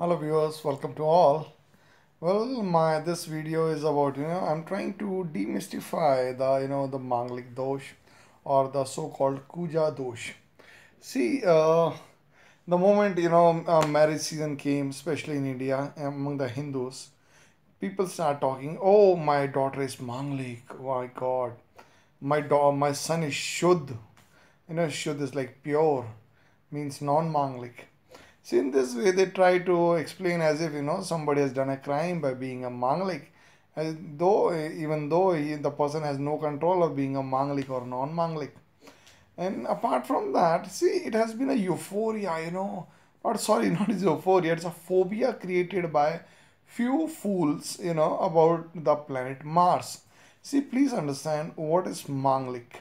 Hello viewers, welcome to all. Well, my this video is about I'm trying to demystify the Manglik dosh or the so-called Kuja dosh. See, the moment marriage season came, especially in India among the Hindus, people start talking. Oh, my daughter is Manglik. Oh my God, my son is Shuddh. Shuddh is like pure, means non-Manglik. See, in this way, they try to explain as if somebody has done a crime by being a manglik, though even though the person has no control of being a manglik or non-manglik. And apart from that, see, it has been a euphoria, not sorry, not euphoria, it's a phobia created by few fools, about the planet Mars. See, please understand what is manglik.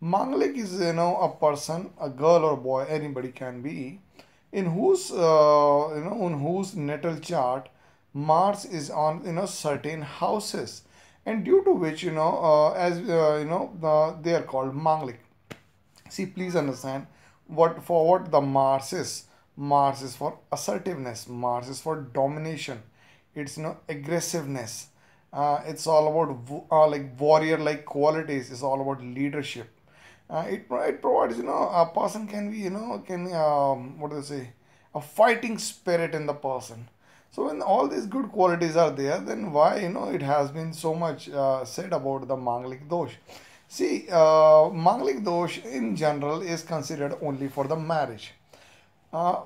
Manglik is a person, a girl or boy, anybody can be, in whose natal chart Mars is on certain houses, and due to which as they are called Manglik. See, please understand what the Mars is. Mars is for assertiveness. Mars is for domination. It's aggressiveness. It's all about like warrior-like qualities. It's all about leadership. It provides a person can be can what do they say, a fighting spirit in the person. So when all these good qualities are there, then why it has been so much said about the Manglik dosh. See, Manglik dosh in general is considered only for the marriage.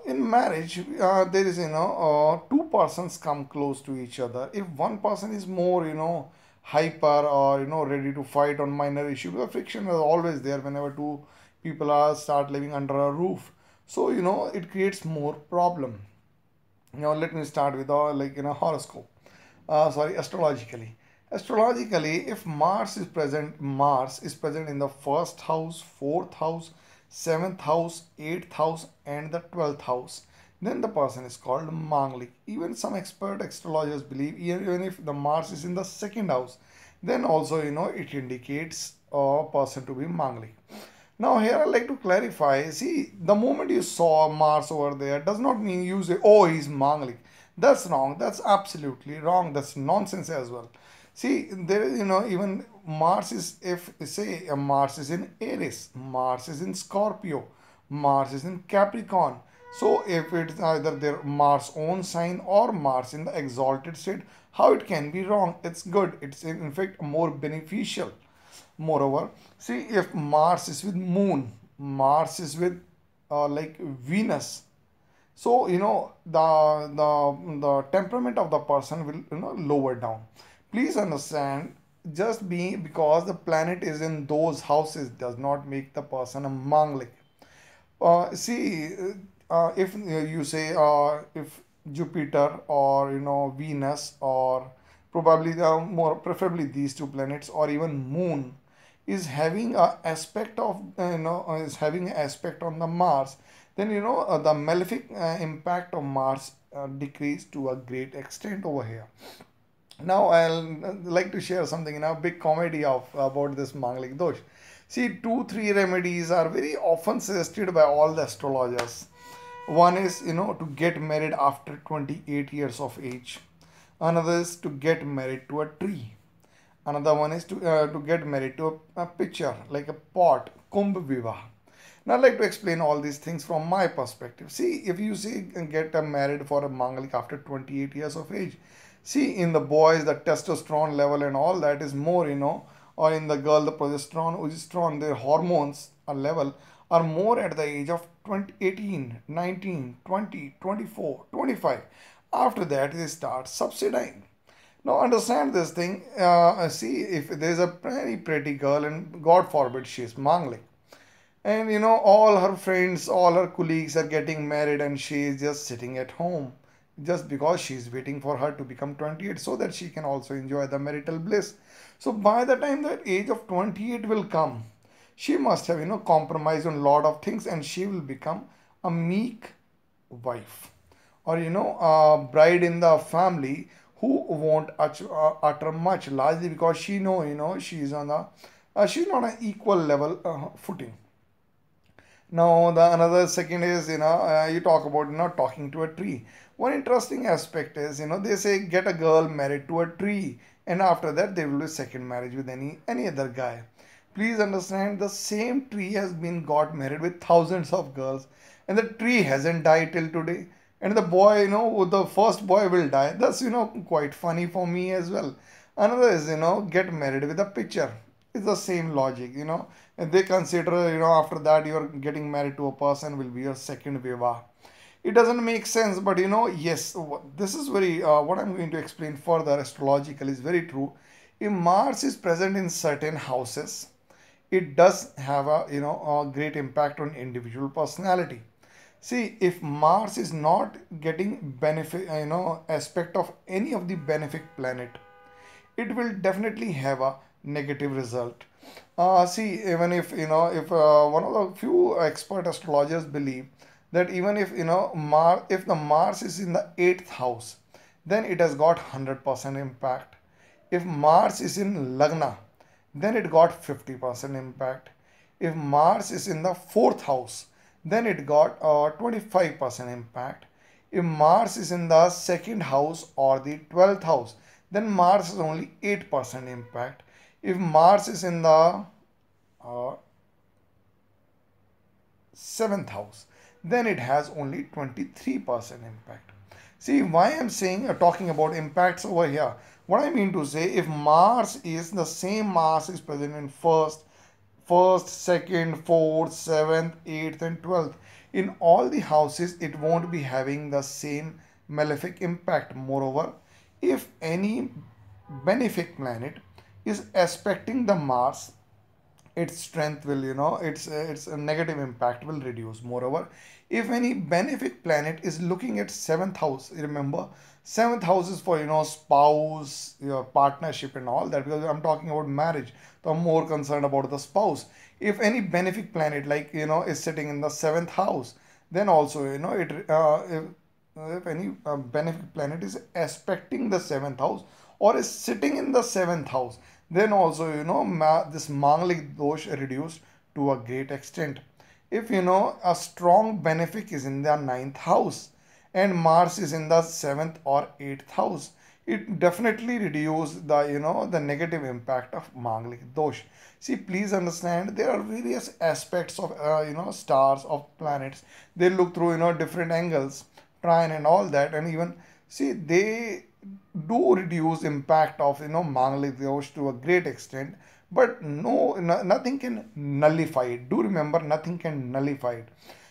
In marriage, there is two persons come close to each other. If one person is more hyper or ready to fight on minor issue, the friction is always there whenever two people are start living under a roof. So it creates more problem. Let me start with horoscope. Sorry, astrologically. Astrologically, if Mars is present in the first house, fourth house, seventh house, eighth house, and the 12th house, then the person is called Manglik. Even some expert astrologers believe even if the Mars is in the second house, then also it indicates a person to be Manglik. Now here I like to clarify. See, the moment you saw Mars over there does not mean you say, "Oh, he's Manglik." That's wrong. That's absolutely wrong. That's nonsense as well. See, there is even Mars is, if say Mars is in Aries, Mars is in Scorpio, Mars is in Capricorn. So if it's either their Mars own sign or Mars in the exalted state, how it can be wrong? It's good. It's in fact more beneficial. Moreover, see, if Mars is with Moon, Mars is with like Venus, so the temperament of the person will lower down. Please understand, just because the planet is in those houses does not make the person a Manglik. See, if you say if Jupiter or Venus or probably the more preferably these two planets or even Moon is having a aspect of is having an aspect on the Mars, then the malefic impact of Mars decreased to a great extent over here. Now I'll like to share something in a big comedy of about this Manglik dosh. See, two, three remedies are very often suggested by all the astrologers. One is to get married after 28 years of age. Another is to get married to a tree. Another one is to get married to a pitcher, like a pot, Kumbh Vivah. Now, I'd like to explain all these things from my perspective. See, if you see get married for a Mangalik after 28 years of age, see, in the boys, the testosterone level and all that is more, or in the girl, the progesterone, their hormones level are more at the age of 20, 18, 19, 20, 24, 25. After that, they start subsidizing. Now understand this thing. See, if there's a very pretty girl and God forbid she is Manglik, and all her friends, all her colleagues are getting married and she is just sitting at home just because she's waiting for her to become 28 so that she can also enjoy the marital bliss. So by the time that age of 28 will come, she must have compromised on a lot of things and she will become a meek wife or a bride in the family who won't utter much, largely because she know she's on a she's not an equal level footing. Now, the another second is, you talk about, talking to a tree. One interesting aspect is, they say get a girl married to a tree, and after that there will be second marriage with any other guy. Please understand, the same tree has been got married with thousands of girls, and the tree hasn't died till today. And the boy, the first boy will die. That's, quite funny for me as well. Another is, get married with a picture. It's the same logic, and they consider, after that you're getting married to a person will be your second viva. It doesn't make sense, but yes, this is very, what I'm going to explain further astrological is very true. If Mars is present in certain houses, it does have a, a great impact on individual personality. See, if Mars is not getting benefit, aspect of any of the benefic planet, it will definitely have a negative result. See, even if if one of the few expert astrologers believe that even if if the Mars is in the eighth house, then it has got 100% impact. If Mars is in Lagna, then it got 50% impact. If Mars is in the fourth house, then it got 25% impact. If Mars is in the second house or the 12th house, then Mars is only 8% impact. If Mars is in the uh, seventh house, then it has only 23% impact. See why I'm saying talking about impacts over here. What I mean to say, if Mars is the same Mars is present in first, second, fourth, seventh, eighth, and 12th. In all the houses, it won't be having the same malefic impact. Moreover, if any benefic planet is aspecting the Mars, its strength will, its a negative impact will reduce. Moreover, if any benefic planet is looking at seventh house, remember seventh house is for spouse, your partnership and all that, because I'm talking about marriage, so I'm more concerned about the spouse. If any benefic planet like is sitting in the seventh house, then also if any benefic planet is aspecting the seventh house or is sitting in the seventh house, then also this Manglik dosh reduced to a great extent. If a strong benefic is in the ninth house and Mars is in the seventh or eighth house, it definitely reduce the the negative impact of Manglik dosh. See, please understand, there are various aspects of stars of planets. They look through different angles, trine and all that, and even see they do reduce impact of Manglik dosh to a great extent, but nothing can nullify it. Do remember, nothing can nullify it.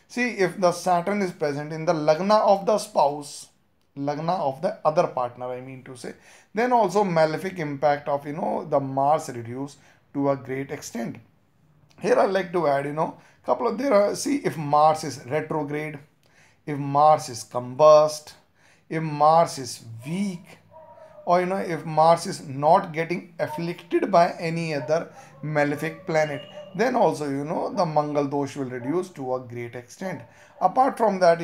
See, if the Saturn is present in the Lagna of the spouse, Lagna of the other partner, I mean to say, then also malefic impact of the Mars reduce to a great extent. Here I like to add couple of there are, see, if Mars is retrograde, if Mars is combust, if Mars is weak, or if Mars is not getting afflicted by any other malefic planet, then also the Mangal dosh will reduce to a great extent. Apart from that,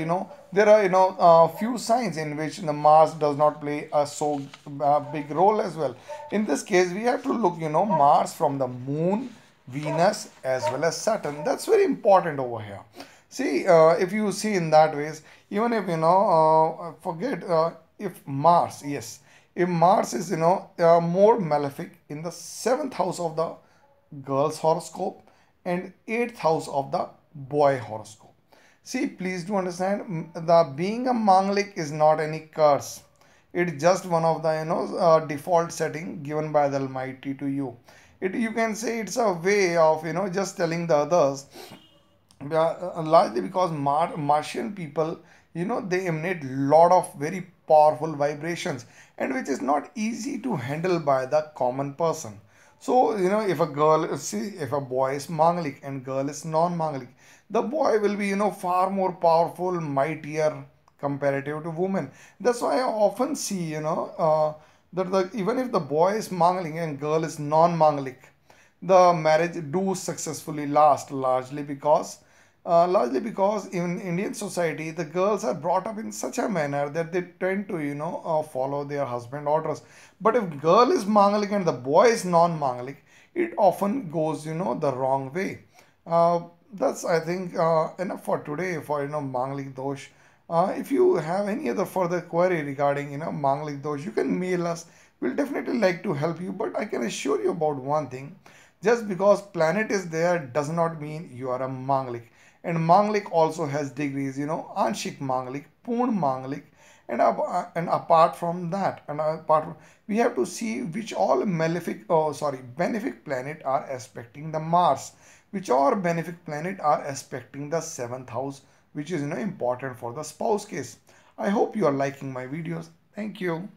there are few signs in which the Mars does not play a so big role as well. In this case, we have to look Mars from the Moon, Venus as well as Saturn. That's very important over here. See, if you see in that ways, even if forget if Mars, yes, if Mars is more malefic in the seventh house of the girl's horoscope and eighth house of the boy horoscope. See, please do understand, the being a Manglik is not any curse. It's just one of the default setting given by the Almighty to you. It, you can say, it's a way of just telling the others. Yeah, largely because Martian people, they emanate lot of very powerful vibrations, and which is not easy to handle by the common person. So, if a girl, see, if a boy is Manglik and girl is non-Manglik, the boy will be, far more powerful, mightier comparative to women. That's why I often see, that even if the boy is Manglik and girl is non-Manglik, the marriage do successfully last, largely because in Indian society the girls are brought up in such a manner that they tend to follow their husband orders. But if girl is Mangalik and the boy is non-Mangalik, it often goes the wrong way. that's I think enough for today for Manglik Dosh. If you have any other further query regarding Manglik Dosh, you can mail us. We'll definitely like to help you, but I can assure you about one thing. Just because planet is there does not mean you are a Manglik. And Manglik also has degrees, Anshik Manglik, Poon Manglik, and apart from that, we have to see which all malefic, oh sorry, benefic planet are aspecting the Mars, which all benefic planet are aspecting the seventh house, which is important for the spouse case. I hope you are liking my videos. Thank you.